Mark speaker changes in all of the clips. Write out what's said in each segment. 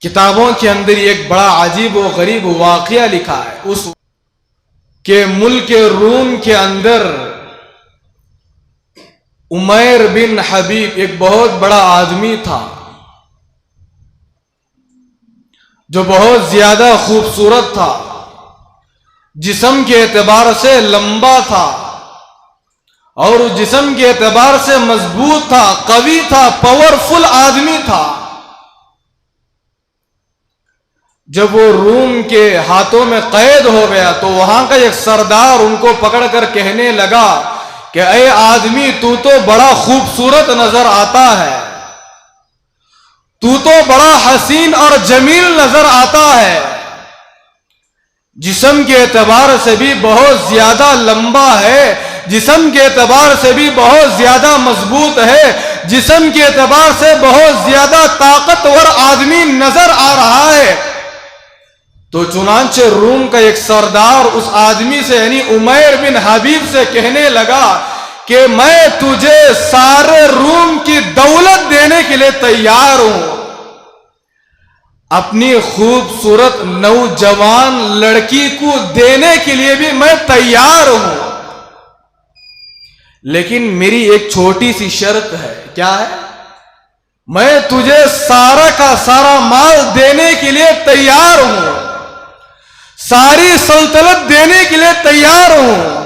Speaker 1: کتابوں کے اندر ایک بڑا عجیب و غریب واقعہ لکھا ہے اس کہ ملک روم کے اندر عمیر بن حبیب ایک بہت بڑا آدمی تھا جو بہت زیادہ خوبصورت تھا، جسم کے اعتبار سے لمبا تھا اور جسم کے اعتبار سے مضبوط تھا، قوی تھا، پاورفل آدمی تھا۔ جب وہ روم کے ہاتھوں میں قید ہو گیا تو وہاں کا ایک سردار ان کو پکڑ کر کہنے لگا کہ اے آدمی، تو بڑا خوبصورت نظر آتا ہے، تو بڑا حسین اور جمیل نظر آتا ہے، جسم کے اعتبار سے بھی بہت زیادہ لمبا ہے، جسم کے اعتبار سے بھی بہت زیادہ مضبوط ہے، جسم کے اعتبار سے بہت زیادہ طاقتور آدمی نظر آ رہا ہے۔ تو چنانچہ روم کا ایک سردار اس آدمی سے یعنی عمیر بن حبیب سے کہنے لگا کہ میں تجھے سارے روم کی دولت دینے کے لیے تیار ہوں، اپنی خوبصورت نوجوان لڑکی کو دینے کے لیے بھی میں تیار ہوں، لیکن میری ایک چھوٹی سی شرط ہے۔ کیا ہے؟ میں تجھے سارا کا سارا مال دینے کے لیے تیار ہوں، ساری سلطنت دینے کے لیے تیار ہوں،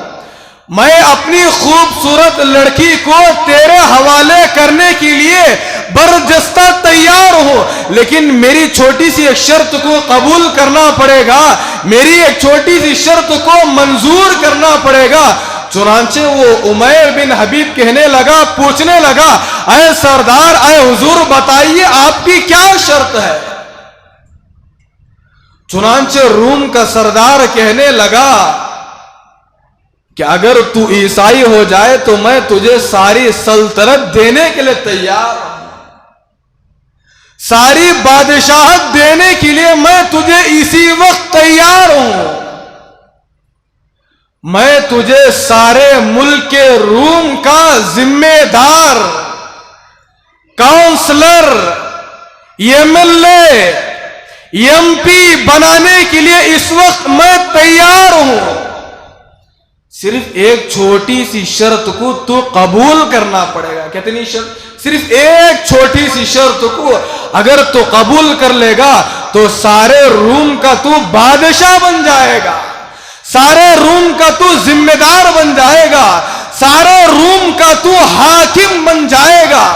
Speaker 1: میں اپنی خوبصورت لڑکی کو تیرے حوالے کرنے کے لیے برجستہ تیار ہوں، لیکن میری چھوٹی سی ایک شرط کو قبول کرنا پڑے گا، میری ایک چھوٹی سی شرط کو منظور کرنا پڑے گا۔ چنانچہ وہ عمیر بن حبیب کہنے لگا، پوچھنے لگا، اے سردار، اے حضور، بتائیے آپ کی کیا شرط ہے؟ چنانچہ روم کا سردار کہنے لگا کہ اگر تو عیسائی ہو جائے تو میں تجھے ساری سلطنت دینے کے لیے تیار ہوں، ساری بادشاہت دینے کے لیے میں تجھے اسی وقت تیار ہوں، میں تجھے سارے ملک روم کا ذمہ دار، councillor, M L A, M P بنانے کے لیے اس وقت میں تیار ہوں، صرف ایک چھوٹی سی شرط کو تو قبول کرنا پڑے گا۔ کتنی شرط؟ صرف ایک چھوٹی سی شرط کو اگر تو قبول کر لے گا تو سارے روم کا تو بادشاہ بن جائے گا، سارے روم کا تو ذمہ دار بن جائے گا، سارے روم کا تو حاکم بن جائے گا۔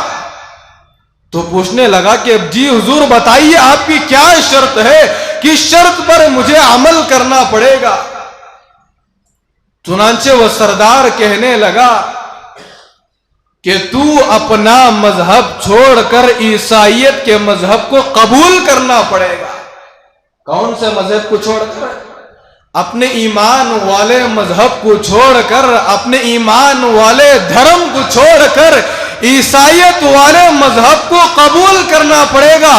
Speaker 1: تو پوچھنے لگا کہ جی حضور، بتائیے آپ کی کیا شرط ہے، کس شرط پر مجھے عمل کرنا پڑے گا؟ چنانچہ وہ سردار کہنے لگا کہ تو اپنا مذہب چھوڑ کر عیسائیت کے مذہب کو قبول کرنا پڑے گا۔ کون سے مذہب کو چھوڑ کر؟ اپنے ایمان والے مذہب کو چھوڑ کر، اپنے ایمان والے دھرم کو چھوڑ کر عیسائیت والے مذہب کو قبول کرنا پڑے گا۔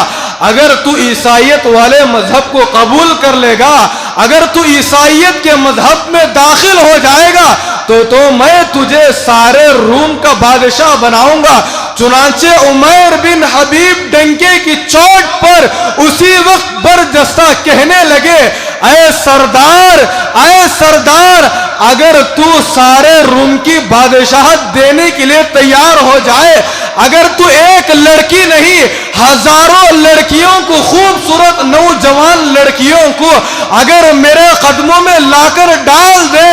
Speaker 1: اگر تو عیسائیت والے مذہب کو قبول کر لے گا، اگر تو عیسائیت کے مذہب میں داخل ہو جائے گا تو میں تجھے سارے روم کا بادشاہ بناؤں گا۔ چنانچہ عمیر بن حبیب ڈنکے کی چوٹ پر اسی وقت برجستہ کہنے لگے، اے سردار، اے سردار، اگر تو سارے روم کی بادشاہت دینے کے لیے تیار ہو جائے، اگر تو ایک لڑکی نہیں ہزاروں لڑکیوں کو، خوبصورت نوجوان لڑکیوں کو اگر میرے قدموں میں لا کر ڈال دے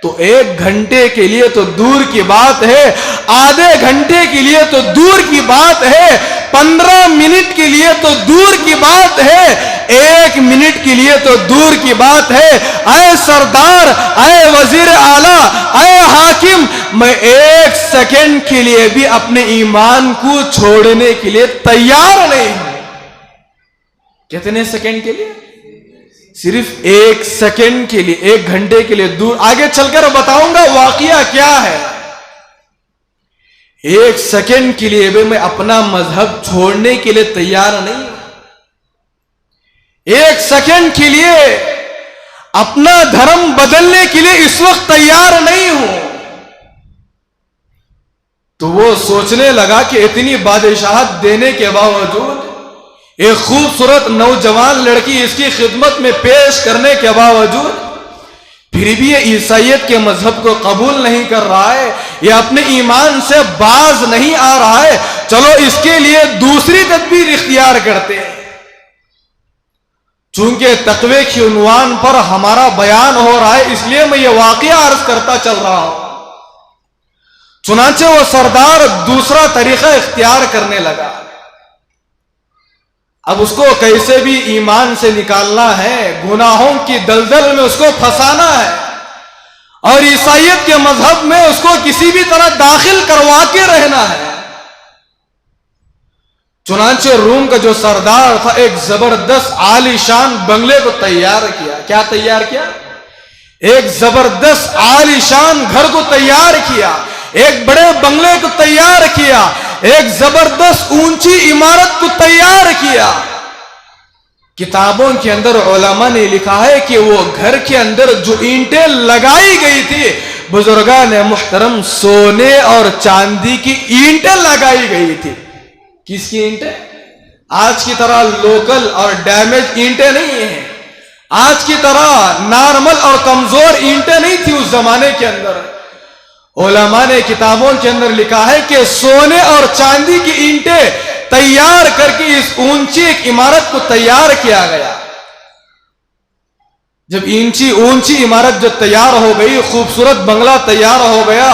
Speaker 1: تو 1 گھنٹے کے لیے تو دور کی بات ہے، آدھے گھنٹے کے لیے تو دور کی بات ہے، 15 منٹ کے لیے تو دور کی بات ہے، 1 منٹ کے لیے تو دور کی بات ہے، اے سردار، اے وزیر اعلیٰ، اے حاکم، میں 1 سیکنڈ کے لیے بھی اپنے ایمان کو چھوڑنے کے لیے تیار نہیں ہوں۔ کتنے سیکنڈ کے لیے؟ صرف 1 سیکنڈ کے لیے، 1 گھنٹے کے لیے دور۔ آگے چل کر بتاؤں گا واقعہ کیا ہے۔ 1 سیکنڈ کے لیے بھی میں اپنا مذہب چھوڑنے کے لیے تیار نہیں ہوں، 1 سیکنڈ کے لیے اپنا دھرم بدلنے کے لیے اس وقت تیار نہیں ہوں۔ تو وہ سوچنے لگا کہ اتنی بادشاہت دینے کے باوجود، ایک خوبصورت نوجوان لڑکی اس کی خدمت میں پیش کرنے کے باوجود پھر بھی یہ عیسائیت کے مذہب کو قبول نہیں کر رہا ہے، یہ اپنے ایمان سے باز نہیں آ رہا ہے، چلو اس کے لیے دوسری تدبیر اختیار کرتے ہیں۔ چونکہ تقوی کی عنوان پر ہمارا بیان ہو رہا ہے، اس لیے میں یہ واقعہ عرض کرتا چل رہا ہوں۔ چنانچہ وہ سردار دوسرا طریقہ اختیار کرنے لگا۔ اب اس کو کیسے بھی ایمان سے نکالنا ہے، گناہوں کی دلدل میں اس کو پھنسانا ہے، اور عیسائیت کے مذہب میں اس کو کسی بھی طرح داخل کروا کے رہنا ہے۔ چنانچہ روم کا جو سردار تھا ایک زبردست عالی شان بنگلے کو تیار کیا۔ کیا تیار کیا؟ ایک زبردست عالی شان گھر کو تیار کیا، ایک بڑے بنگلے کو تیار کیا، ایک زبردست اونچی عمارت کو تیار کیا۔ کتابوں کے اندر علماء نے لکھا ہے کہ وہ گھر کے اندر جو اینٹیں لگائی گئی تھی، بزرگان محترم سونے اور چاندی کی اینٹیں لگائی گئی تھی۔ کس کی اینٹیں؟ آج کی طرح لوکل اور ڈیمیج اینٹیں نہیں ہیں، آج کی طرح نارمل اور کمزور اینٹیں نہیں تھی اس زمانے کے اندر۔ علماء نے کتابوں کے اندر لکھا ہے کہ سونے اور چاندی کی اینٹیں تیار کر کے اس اونچی ایک عمارت کو تیار کیا گیا۔ جب اونچی عمارت جو تیار ہو گئی، خوبصورت بنگلہ تیار ہو گیا،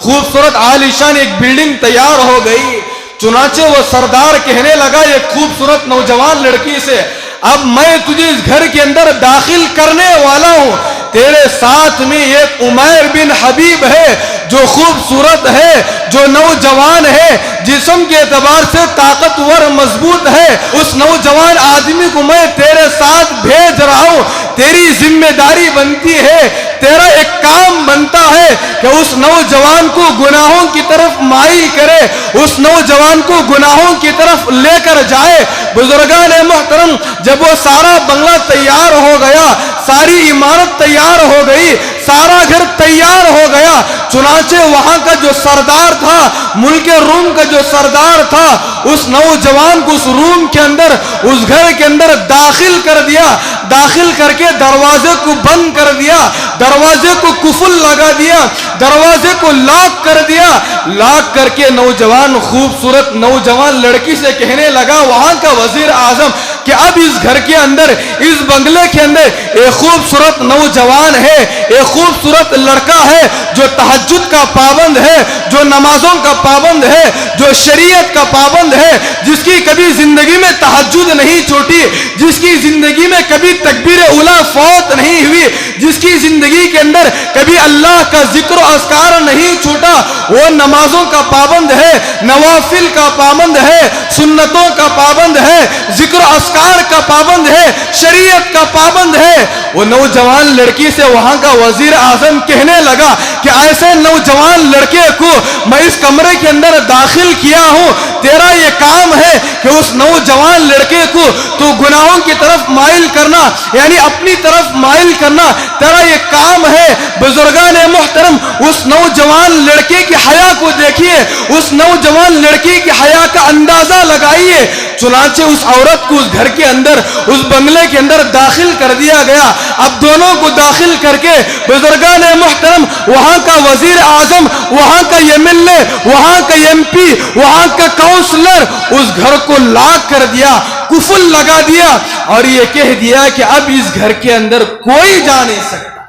Speaker 1: خوبصورت عالیشان ایک بلڈنگ تیار ہو گئی، چنانچہ وہ سردار کہنے لگا ایک خوبصورت نوجوان لڑکی سے، اب میں تجھے اس گھر کے اندر داخل کرنے والا ہوں، تیرے ساتھ میں ایک عمیر بن حبیب ہے جو خوبصورت ہے، جو نوجوان ہے، جسم کے اعتبار سے طاقتور مضبوط ہے، اس نوجوان آدمی کو میں تیرے ساتھ بھیج رہا ہوں، تیری ذمہ داری بنتی ہے، تیرا ایک کام بنتا ہے کہ اس نوجوان کو گناہوں کی طرف مائل کرے، اس نوجوان کو گناہوں کی طرف لے کر جائے۔ بزرگان محترم، جب وہ سارا بنگلہ تیار ہو گیا، ساری عمارت تیار ہو گئی، سارا گھر تیار ہو گیا، چنانچہ وہاں کا جو سردار تھا، ملک روم کا جو سردار تھا، اس نوجوان کو اس روم کے اندر، اس گھر کے اندر داخل کر دیا، داخل کر کے دروازے کو بند کر دیا، دروازے کو قفل لگا دیا، دروازے کو لاک کر دیا، لاک کر کے نوجوان خوبصورت نوجوان لڑکی سے کہنے لگا وہاں کا وزیر اعظم کہ اب اس گھر کے اندر، اس بنگلے کے اندر ایک خوبصورت نوجوان ہے، ایک خوبصورت لڑکا ہے جو تہجد کا پابند ہے، جو نمازوں کا پابند ہے، جو شریعت کا پابند ہے، جس کی کبھی زندگی میں تہجد نہیں چھوٹی، جس کی زندگی میں کبھی تکبیر اولیٰ فوت نہیں ہوئی، جس کی زندگی کے اندر کبھی اللہ کا ذکر و اذکار نہیں چھوٹا، وہ نمازوں کا پابند ہے، نوافل کا پابند ہے، سنتوں کا پابند ہے، ذکر و اذکار کا پابند ہے، شریعت کا پابند ہے۔ وہ نوجوان لڑکی سے وہاں کا وزیر اعظم کہنے لگا کہ ایسے نوجوان لڑکے کو میں اس کمرے کے اندر داخل کیا ہوں، تیرا یہ کام ہے کہ اس نوجوان لڑکے کو تو گناہوں کی طرف مائل کرنا، یعنی اپنی طرف مائل کرنا، تیرا یہ کام ہے۔ بزرگان محترم، اس نوجوان لڑکے کی حیا کو دیکھیے، اس نوجوان لڑکی کی حیا کا اندازہ لگائیے۔ چنانچہ اس عورت کو اس گھر کے اندر، اس بنگلے کے اندر داخل کر دیا گیا۔ اب دونوں کو داخل کر کے بزرگان محترم، وہاں کا وزیر اعظم، وہاں کا ایم ایل اے، وہاں کا ایم پی، وہاں کا کاؤنسلر اس گھر کو لاک کر دیا، قفل لگا دیا، اور یہ کہہ دیا کہ اب اس گھر کے اندر کوئی جا نہیں سکتا،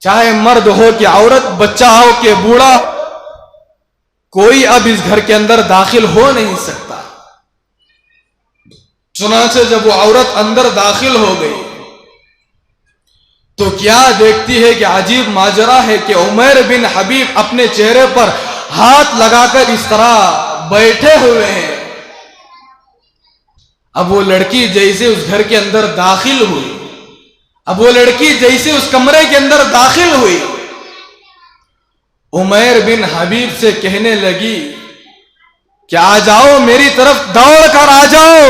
Speaker 1: چاہے مرد ہو کہ عورت، بچہ ہو کہ بوڑھا، کوئی اب اس گھر کے اندر داخل ہو نہیں سکتا۔ چنانچہ جب وہ عورت اندر داخل ہو گئی تو کیا دیکھتی ہے کہ عجیب ماجرا ہے کہ عمیر بن حبیب اپنے چہرے پر ہاتھ لگا کر اس طرح بیٹھے ہوئے ہیں۔ اب وہ لڑکی جیسے اس گھر کے اندر داخل ہوئی، اب وہ لڑکی جیسے اس کمرے کے اندر داخل ہوئی، عمیر بن حبیب سے کہنے لگی کہ آ جاؤ، میری طرف دوڑ کر آ جاؤ،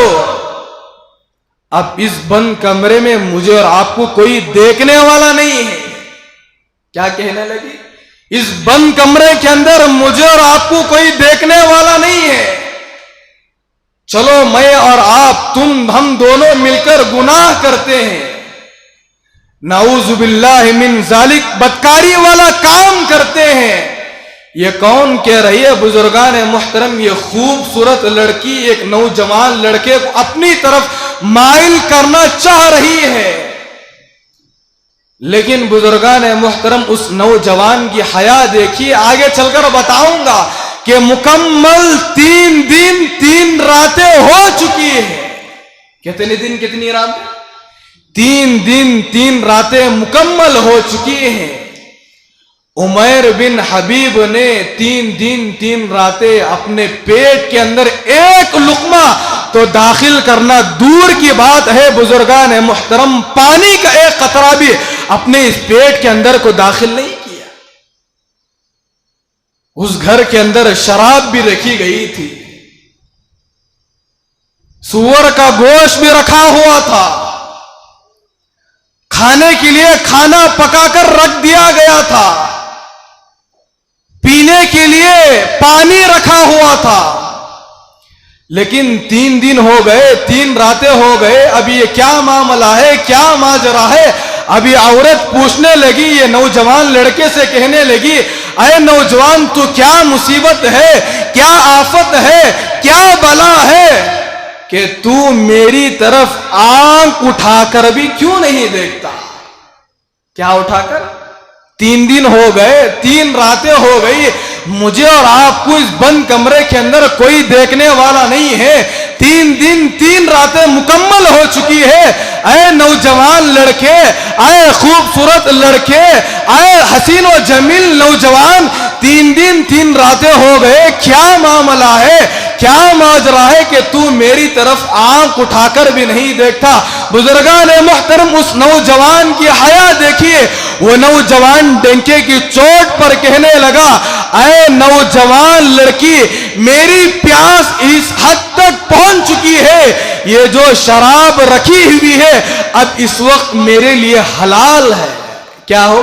Speaker 1: اب اس بند کمرے میں مجھے اور آپ کو کوئی دیکھنے والا نہیں ہے۔ کیا کہنے لگی؟ اس بند کمرے کے اندر مجھے اور آپ کو کوئی دیکھنے والا نہیں ہے۔ چلو میں اور آپ ہم دونوں مل کر گناہ کرتے ہیں، نعوذ باللہ من ذالک بدکاری والا کام کرتے ہیں، یہ کون کہہ رہی ہے بزرگان محترم؟ یہ خوبصورت لڑکی ایک نوجوان لڑکے کو اپنی طرف مائل کرنا چاہ رہی ہے، لیکن بزرگان محترم اس نوجوان کی حیا دیکھیے. آگے چل کر بتاؤں گا کہ مکمل 3 دن 3 راتیں ہو چکی ہیں. کتنے دن کتنی راتیں؟ 3 دن 3 راتیں مکمل ہو چکی ہیں. عمیر بن حبیب نے 3 دن 3 راتیں اپنے پیٹ کے اندر ایک لقمہ تو داخل کرنا دور کی بات ہے بزرگان محترم، پانی کا ایک قطرہ بھی اپنے اس پیٹ کے اندر کو داخل نہیں کیا. اس گھر کے اندر شراب بھی رکھی گئی تھی، سور کا گوشت بھی رکھا ہوا تھا، کھانے کے لیے کھانا پکا کر رکھ دیا گیا تھا، پینے کے لیے پانی رکھا ہوا تھا. لیکن 3 دن ہو گئے، 3 راتیں ہو گئے، ابھی یہ کیا معاملہ ہے، کیا ماجرا ہے؟ ابھی عورت پوچھنے لگی، یہ نوجوان لڑکے سے کہنے لگی، اے نوجوان تو کیا مصیبت ہے، کیا آفت ہے، کیا بلا ہے کہ تو میری طرف آنکھ اٹھا کر بھی کیوں نہیں دیکھتا؟ کیا اٹھا کر؟ 3 دن ہو گئے، 3 راتیں ہو گئی، مجھے اور آپ کو اس بند کمرے کے اندر کوئی دیکھنے والا نہیں ہے. 3 دن 3 راتیں مکمل ہو چکی ہے. اے نوجوان لڑکے، اے خوبصورت لڑکے، اے حسین و جمیل نوجوان، 3 دن 3 راتیں ہو گئے، کیا معاملہ ہے، کیا ماجرا ہے کہ تو میری طرف آنکھ اٹھا کر بھی نہیں دیکھتا؟ بزرگان محترم اس نوجوان کی حیا دیکھیے. وہ نوجوان ڈنکے کی چوٹ پر کہنے لگا، اے نوجوان لڑکی، میری پیاس اس حد تک پہنچ چکی ہے، یہ جو شراب رکھی ہوئی ہے اب اس وقت میرے لیے حلال ہے. کیا ہو؟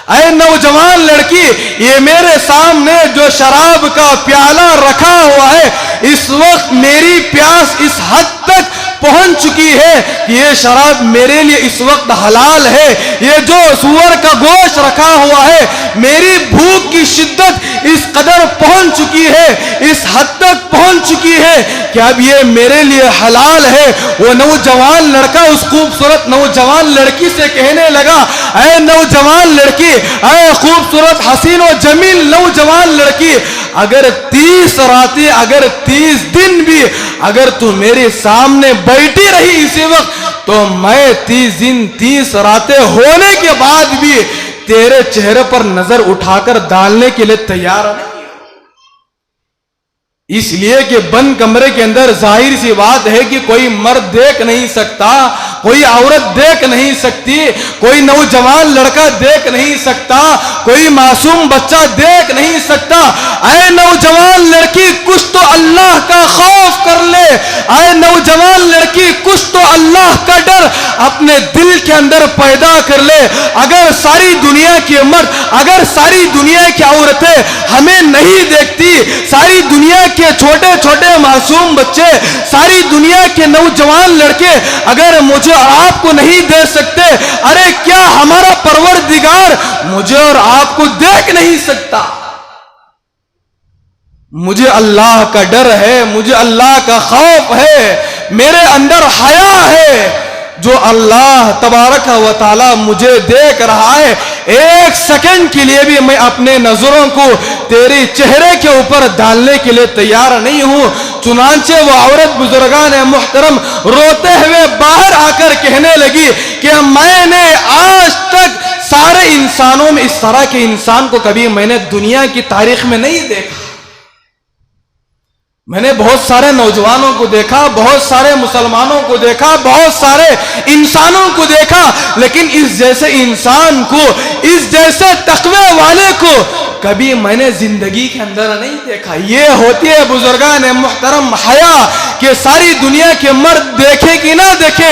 Speaker 1: اے نوجوان لڑکی، یہ میرے سامنے جو شراب کا پیالہ رکھا ہوا ہے اس وقت میری پیاس اس حد تک پہنچ چکی ہے کہ یہ شراب میرے لیے اس وقت حلال ہے. یہ جو سور کا گوشت رکھا ہوا ہے، میری بھوک کی شدت اس قدر پہنچ چکی ہے، اس حد تک پہنچ چکی ہے کہ اب یہ میرے لیے حلال ہے. وہ نوجوان لڑکا اس خوبصورت نوجوان لڑکی سے کہنے لگا، اے نوجوان لڑکی، اے خوبصورت حسین و جمیل نوجوان لڑکی، اگر 30 راتیں، اگر 30 دن بھی اگر تو میرے سامنے بیٹھی رہی اسی وقت تو میں 30 دن 30 راتیں ہونے کے بعد بھی تیرے چہرے پر نظر اٹھا کر ڈالنے کے لیے تیار نہیں. اس لیے کہ بند کمرے کے اندر ظاہر سی بات ہے کہ کوئی مرد دیکھ نہیں سکتا، کوئی عورت دیکھ نہیں سکتی، کوئی نوجوان لڑکا دیکھ نہیں سکتا، کوئی معصوم بچہ دیکھ نہیں سکتا. اے نوجوان لڑکی، کچھ تو اللہ کا خوف کر لے. اے نوجوان لڑکی، کچھ تو اللہ کا ڈر اپنے دل کے اندر پیدا کر لے. اگر ساری دنیا کے مرد، اگر ساری دنیا کی عورتیں ہمیں نہیں دیکھتی، ساری دنیا کے چھوٹے چھوٹے معصوم بچے، ساری دنیا کے نوجوان لڑکے اگر مجھے اور آپ کو نہیں دیکھ سکتے، ارے کیا ہمارا پروردگار مجھے اور آپ کو دیکھ نہیں سکتا؟ مجھے اللہ کا ڈر ہے، مجھے اللہ کا خوف ہے، میرے اندر حیا ہے. جو اللہ تبارک و تعالی مجھے دیکھ رہا ہے، 1 سیکنڈ کے لیے بھی میں اپنے نظروں کو تیرے چہرے کے اوپر ڈالنے کے لیے تیار نہیں ہوں. چنانچہ وہ عورت بزرگان محترم روتے ہوئے باہر آ کر کہنے لگی کہ میں نے آج تک سارے انسانوں میں اس طرح کے انسان کو کبھی میں نے دنیا کی تاریخ میں نہیں دیکھا. میں نے بہت سارے نوجوانوں کو دیکھا، بہت سارے مسلمانوں کو دیکھا، بہت سارے انسانوں کو دیکھا، لیکن اس جیسے انسان کو، اس جیسے تقوی والے کو کبھی میں نے زندگی کے اندر نہیں دیکھا. یہ ہوتی ہے بزرگان محترم حیا کہ ساری دنیا کے مرد دیکھے کہ نہ دیکھے،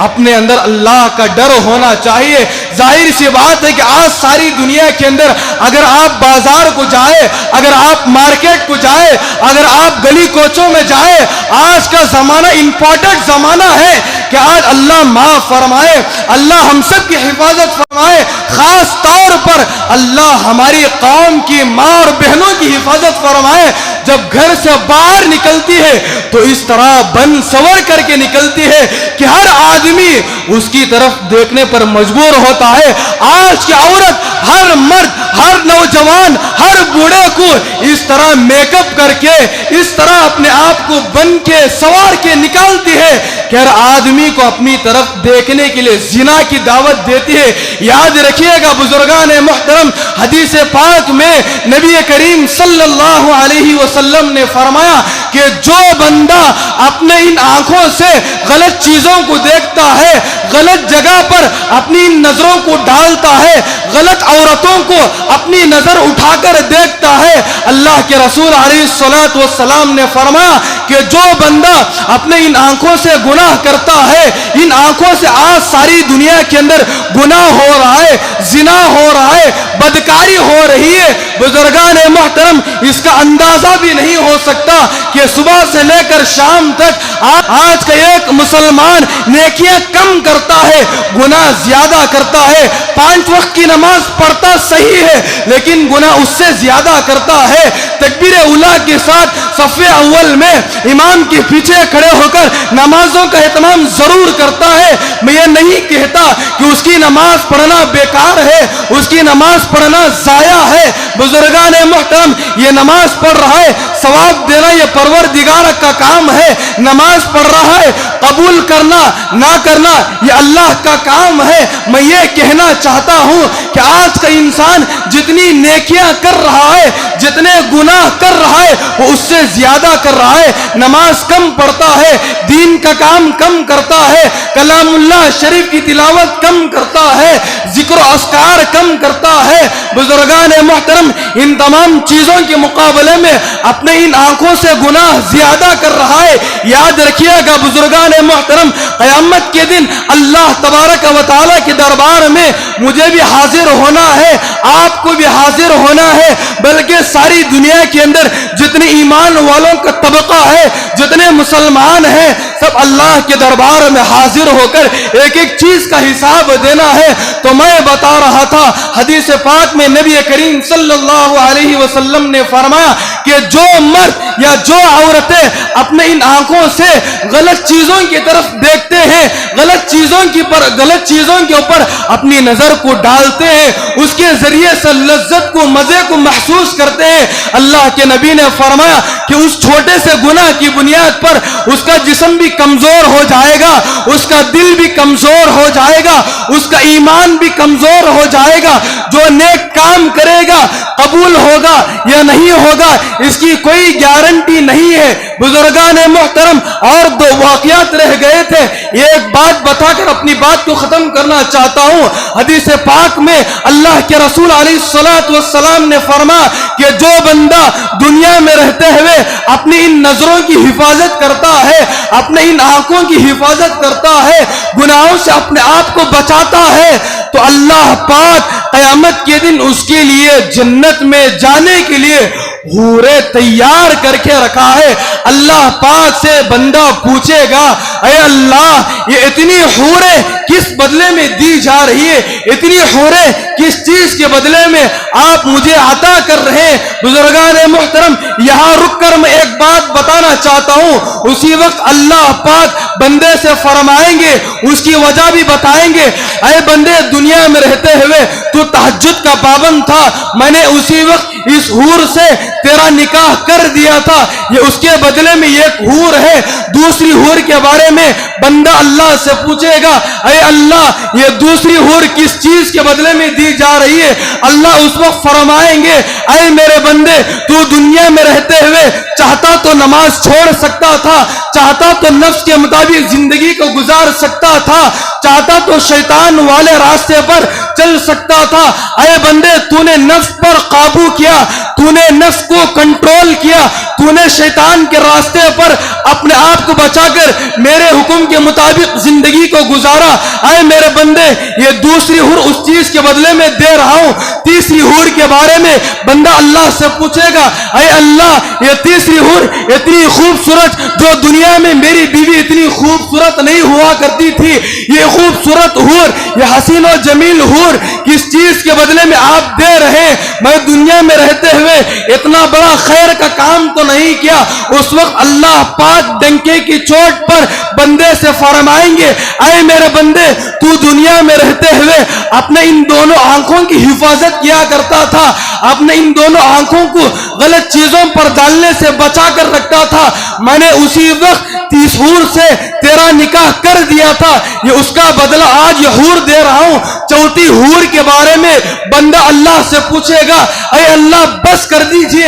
Speaker 1: اپنے اندر اللہ کا ڈر ہونا چاہیے۔ ظاہر سی بات ہے کہ آج ساری دنیا کے اندر اگر آپ بازار کو جائے، اگر آپ مارکیٹ کو جائے، اگر آپ گلی کوچوں میں جائے، آج کا زمانہ امپورٹنٹ زمانہ ہے کہ آج اللہ معاف فرمائے، اللہ ہم سب کی حفاظت فرمائے، خاص طور پر اللہ ہماری قوم کی ماں اور بہنوں کی حفاظت فرمائے۔ جب گھر سے باہر نکلتی ہے تو اس طرح بن سور کر کے نکلتی ہے کہ ہر آدمی اس کی طرف دیکھنے پر مجبور ہوتا ہے۔ آج کی عورت، ہر مرد، ہر نوجوان، ہر بوڑھے کو اس طرح میک اپ کر کے، اس طرح اپنے آپ کو بن کے سوار کے نکالتی ہے کہ ہر آدمی کو اپنی طرف دیکھنے کے لیے زنا کی دعوت دیتی ہے۔ یاد رکھیے گا بزرگان محترم، حدیث پاک میں نبی کریم صلی اللہ علیہ وسلم نے فرمایا کہ جو بندہ اپنے ان آنکھوں سے غلط چیزوں کو دیکھتا ہے، غلط جگہ پر اپنی نظروں کو ڈالتا ہے، غلط عورتوں کو اپنی نظر اٹھا کر دیکھتا ہے، اللہ کے رسول علیہ الصلوۃ والسلام نے فرمایا کہ جو بندہ اپنے ان آنکھوں سے گناہ کرتا ہے، ان آنکھوں سے آج ساری دنیا کے اندر گناہ ہو رہا ہے، زنا ہو رہا ہے، بدکاری ہو رہی ہے، بزرگان محترم اس کا اندازہ بھی نہیں ہو سکتا کہ صبح سے لے کر شام تک آج کا ایک مسلمان نیکیاں کم کرتا ہے، گناہ زیادہ کرتا ہے، 5 وقت کی نماز پڑھتا صحیح ہے لیکن گناہ اس سے زیادہ کرتا ہے، تکبیر اولیٰ کے ساتھ صف اول میں امام کے پیچھے کھڑے ہو کر نمازوں کا اہتمام ضرور کرتا ہے۔ میں یہ نہیں کہتا کہ اس کی نماز پڑھنا بیکار ہے، اس کی نماز پڑھنا ضائع ہے، بزرگان محترم یہ نماز پڑھ رہا ہے، ثواب دینا یہ پروردگار کا کام ہے، نماز پڑھ رہا ہے، قبول کرنا نہ کرنا یہ اللہ کا کام ہے۔ میں یہ کہنا چاہتا ہوں کہ آج کا انسان جتنی نیکیاں کر رہا ہے، جتنے گناہ کر رہا ہے وہ اس سے زیادہ کر رہا ہے، نماز کم پڑھتا ہے، دین کا کام کم کرتا ہے، کلام اللہ شریف کی تلاوت کم کرتا ہے، ذکر و اذکار کم کرتا ہے۔ بزرگان محترم ان تمام چیزوں کے مقابلے میں اپنے ان آنکھوں سے گناہ زیادہ کر رہا ہے۔ یاد رکھیے گا بزرگان محترم، قیامت کے دن اللہ تبارک و تعالیٰ کے دربار میں مجھے بھی حاضر ہونا ہے، آپ کو بھی حاضر ہونا ہے، بلکہ ساری دنیا کے اندر جتنے ایمان والوں کا طبقہ ہے، جتنے مسلمان ہیں، سب اللہ کے دربار میں حاضر ہو کر ایک ایک چیز کا حساب دینا ہے۔ تو میں بتا رہا تھا حدیث پاک میں نبی کریم صلی اللہ علیہ وسلم نے فرمایا کہ جو مرد یا جو عورتیں اپنے ان آنکھوں سے غلط چیزوں کی طرف دیکھتے ہیں، غلط چیزوں کے اوپر اپنی نظر کو ڈالتے ہیں، اس کے ذریعے سے لذت کو، مزے کو محسوس کرتے ہیں، اللہ کے نبی نے فرمایا کہ اس چھوٹے سے گناہ کی بنیاد پر اس کا جسم بھی کمزور ہو جائے گا، اس کا دل بھی کمزور ہو جائے گا، اس کا ایمان بھی کمزور ہو جائے گا۔ جو نیک کام کرے گا قبول ہوگا یا نہیں ہوگا اس کی کوئی گارنٹی نہیں ہے۔ بزرگان محترم اور 2 واقعات رہ گئے تھے، ایک بات بتا کر اپنی بات کو ختم کرنا چاہتا ہوں۔ حدیث پاک میں اللہ کے رسول علیہ الصلوۃ والسلام نے فرمایا کہ جو بندہ دنیا میں رہتے ہوئے اپنی ان نظروں کی حفاظت کرتا ہے، اپنے ان آنکھوں کی حفاظت کرتا ہے، گناہوں سے اپنے آپ کو بچاتا ہے، تو اللہ پاک قیامت کے دن اس کے لیے جنت میں جانے کے لیے حوریں تیار کر کے رکھا ہے۔ اللہ پاک سے بندہ پوچھے گا، اے اللہ یہ اتنی حوریں کس بدلے میں دی جا رہی ہے، اتنی حوریں کس چیز کے بدلے میں آپ مجھے عطا کر رہے ہیں؟ بزرگان محترم یہاں رک کر میں ایک بات بتانا چاہتا ہوں، اسی وقت اللہ پاک بندے سے فرمائیں گے، اس کی وجہ بھی بتائیں گے، اے بندے دنیا میں رہتے ہوئے تو تہجد کا پابند تھا، میں نے اسی وقت اس حور سے تیرا نکاح کر دیا تھا، یہ اس کے بدلے میں ایک حور ہے۔ دوسری حور کے بارے میں بندہ اللہ سے پوچھے گا، اے اللہ یہ دوسری حور کس چیز کے بدلے میں دی جا رہی ہے؟ اللہ اس وقت فرمائیں گے، اے میرے بندے تو دنیا میں رہتے ہوئے چاہتا تو نماز چھوڑ سکتا تھا، چاہتا تو نفس کے مطابق زندگی کو گزار سکتا تھا، چاہتا تو شیطان والے راستے پر چل سکتا تھا، اے بندے تو نے نفس پر قابو کیا، تو نے نفس کو کنٹرول کیا، تو نے شیطان کے راستے پر اپنے آپ آپ کو بچا کر میرے حکم کے مطابق زندگی کو گزارا، اے میرے بندے یہ دوسری حور اس چیز کے بدلے میں دے رہا ہوں۔ تیسری حور کے بارے میں بندہ اللہ سے پوچھے گا، اے اللہ یہ تیسری حور اتنی خوبصورت جو دنیا میں میری بیوی اتنی خوبصورت نہیں ہوا کرتی تھی، یہ خوبصورت حور، یہ حسین و جمیل حور کس چیز کے بدلے میں آپ دے رہے؟ میں دنیا میں رہتے ہوئے اتنا بڑا خیر کا کام تو نہیں کیا۔ اس وقت اللہ پاک ڈنکے کی چوٹ پر بندے سے فرمائیں گے، اے میرے بندے تو دنیا میں رہتے ہوئے اپنے ان دونوں آنکھوں کی حفاظت کیا کرتا تھا، اپنے ان دونوں آنکھوں کو غلط چیزوں پر ڈالنے سے بچا کر رکھتا تھا، میں نے اسی وقت 30 حور سے تیرا نکاح کر دیا تھا، یہ اس کا بدلہ آج یہ حور دے رہا ہوں۔ چوتھی حور کے بارے میں بندہ اللہ سے پوچھے گا، اے اللہ بس کر دیجئے،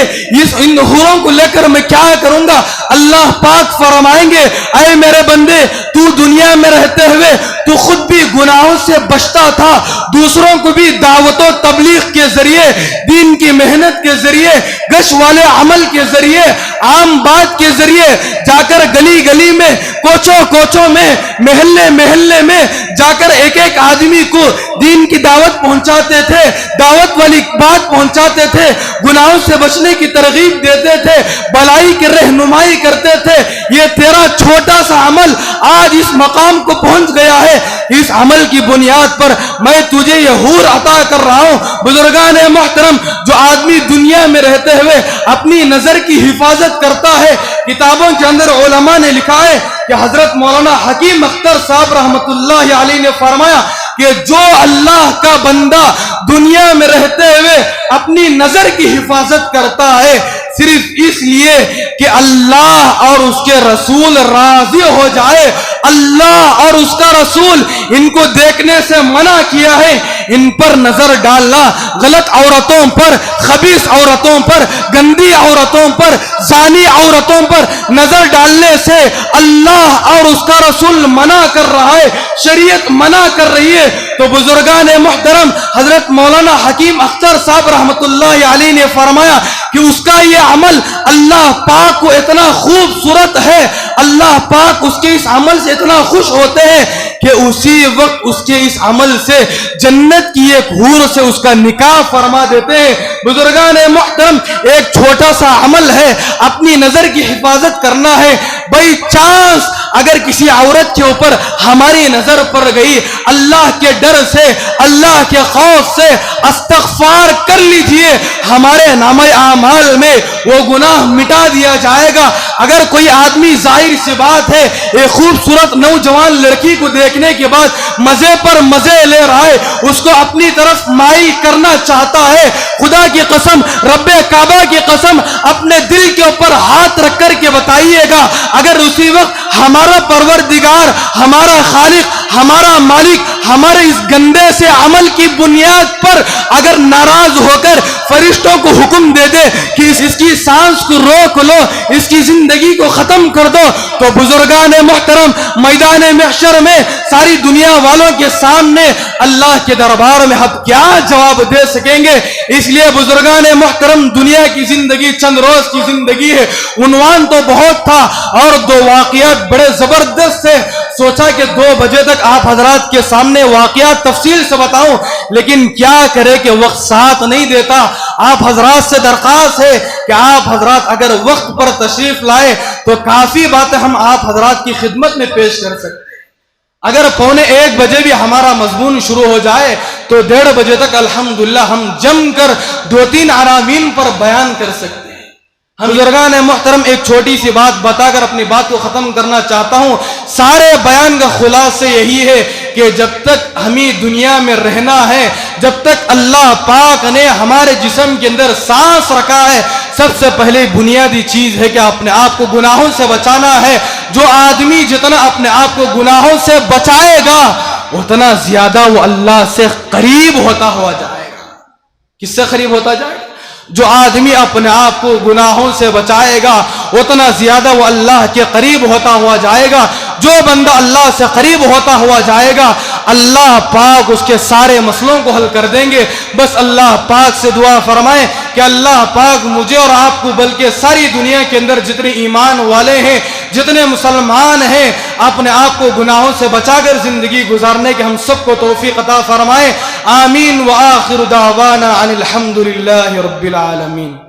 Speaker 1: ان حوروں کو لے کر میں کیا کروں گا؟ اللہ پاک فرمائیں گے، اے میرے بندے تو دنیا میں رہتے ہوئے تو خود بھی گناہوں سے بچتا تھا، دوسروں کو بھی دعوت و تبلیغ کے ذریعے، دین کی محنت کے ذریعے، گش والے عمل کے ذریعے، عام بات کے ذریعے جا کر گلی گلی میں، کوچوں کوچوں میں، محلے محلے میں جا کر ایک ایک آدمی کو دین کی دعوت پہنچاتے تھے، دعوت والی بات پہنچاتے تھے، گناہوں سے بچنے کی ترغیب دیتے تھے، بھلائی کی رہنمائی کرتے تھے۔ یہ تیرا چھوٹا سا عمل آج اس مقام کو پہنچ گیا ہے، اس عمل کی بنیاد پر میں تجھے یہ حور عطا کر رہا ہوں۔ بزرگان محترم، جو آدمی دنیا میں رہتے ہوئے اپنی نظر کی حفاظت کرتا ہے، کتابوں کے اندر علماء نے لکھا ہے کہ حضرت مولانا حکیم اختر صاحب رحمت اللہ علیہ نے فرمایا کہ جو اللہ کا بندہ دنیا میں رہتے ہوئے اپنی نظر کی حفاظت کرتا ہے صرف اس لیے کہ اللہ اور اس کے رسول راضی ہو جائے، اللہ اور اس کا رسول ان کو دیکھنے سے منع کیا ہے، ان پر نظر ڈالنا، غلط عورتوں پر، خبیث عورتوں پر، گندی عورتوں پر، زانی عورتوں پر نظر ڈالنے سے اللہ اور اس کا رسول منع کر رہا ہے، شریعت منع کر رہی ہے۔ تو بزرگان محترم، حضرت مولانا حکیم اختر صاحب رحمت اللہ علیہ نے فرمایا کہ اس کا یہ عمل اللہ پاک کو اتنا خوبصورت ہے، اللہ پاک اس کے اس عمل سے اتنا خوش ہوتے ہیں کہ اسی وقت اس کے اس عمل سے جنت کی ایک حور سے اس کا نکاح فرما دیتے ہیں۔ بزرگان محترم، ایک چھوٹا سا عمل ہے، اپنی نظر کی حفاظت کرنا ہے۔ بائی چانس اگر کسی عورت کے اوپر ہماری نظر پڑ گئی، اللہ کے ڈر سے، اللہ کے خوف سے استغفار کر لیجئے، ہمارے نامہ اعمال میں وہ گناہ مٹا دیا جائے گا۔ اگر کوئی آدمی، ظاہر سی بات ہے، ایک خوبصورت نوجوان لڑکی کو دیکھنے کے بعد مزے پر مزے لے رہا ہے، اس کو اپنی طرف مائل کرنا چاہتا ہے، خدا کی قسم، رب کعبہ کی قسم، اپنے دل کے اوپر ہاتھ رکھ کر کے بتائیے گا، اگر اسی وقت ہمارا پروردگار، ہمارا خالق، ہمارا مالک ہمارے اس گندے سے عمل کی بنیاد پر اگر ناراض ہو کر فرشتوں کو حکم دے دے کہ اس کی سانس کو روک لو، اس کی زندگی کو ختم کر دو، تو بزرگان محترم میدان محشر میں ساری دنیا والوں کے سامنے اللہ کے دربار میں ہم کیا جواب دے سکیں گے؟ اس لیے بزرگان محترم، دنیا کی زندگی چند روز کی زندگی ہے، عنوان تو بہت تھا اور دو واقعات بڑے زبردست سے سوچا کہ 2 بجے تک آپ حضرات کے سامنے واقعات تفصیل سے بتاؤں، لیکن کیا کرے کہ وقت ساتھ نہیں دیتا۔ آپ حضرات سے درخواست ہے کہ آپ حضرات اگر وقت پر تشریف لائے تو کافی باتیں ہم آپ حضرات کی خدمت میں پیش کر سکتے ہیں۔ اگر 1:15 بجے بھی ہمارا مضمون شروع ہو جائے تو 1:30 بجے تک الحمدللہ ہم جم کر 2-3 عناوین پر بیان کر سکتے ہیں۔ ہم بزرگان محترم، ایک چھوٹی سی بات بتا کر اپنی بات کو ختم کرنا چاہتا ہوں۔ سارے بیان کا خلاصہ یہی ہے کہ جب تک ہمیں دنیا میں رہنا ہے، جب تک اللہ پاک نے ہمارے جسم کے اندر سانس رکھا ہے، سب سے پہلے بنیادی چیز ہے کہ اپنے آپ کو گناہوں سے بچانا ہے۔ جو آدمی جتنا اپنے آپ کو گناہوں سے بچائے گا اتنا زیادہ وہ اللہ سے قریب ہوتا ہوا جائے گا۔ کس سے قریب ہوتا جائے گا؟ جو آدمی اپنے آپ کو گناہوں سے بچائے گا اتنا زیادہ وہ اللہ کے قریب ہوتا ہوا جائے گا۔ جو بندہ اللہ سے قریب ہوتا ہوا جائے گا اللہ پاک اس کے سارے مسئلوں کو حل کر دیں گے۔ بس اللہ پاک سے دعا فرمائیں کہ اللہ پاک مجھے اور آپ کو، بلکہ ساری دنیا کے اندر جتنے ایمان والے ہیں، جتنے مسلمان ہیں اپنے آپ کو گناہوں سے بچا کر زندگی گزارنے کے ہم سب کو توفیق عطا فرمائے. آمین. وآخر دعوانا ان الحمد للہ رب العالمین.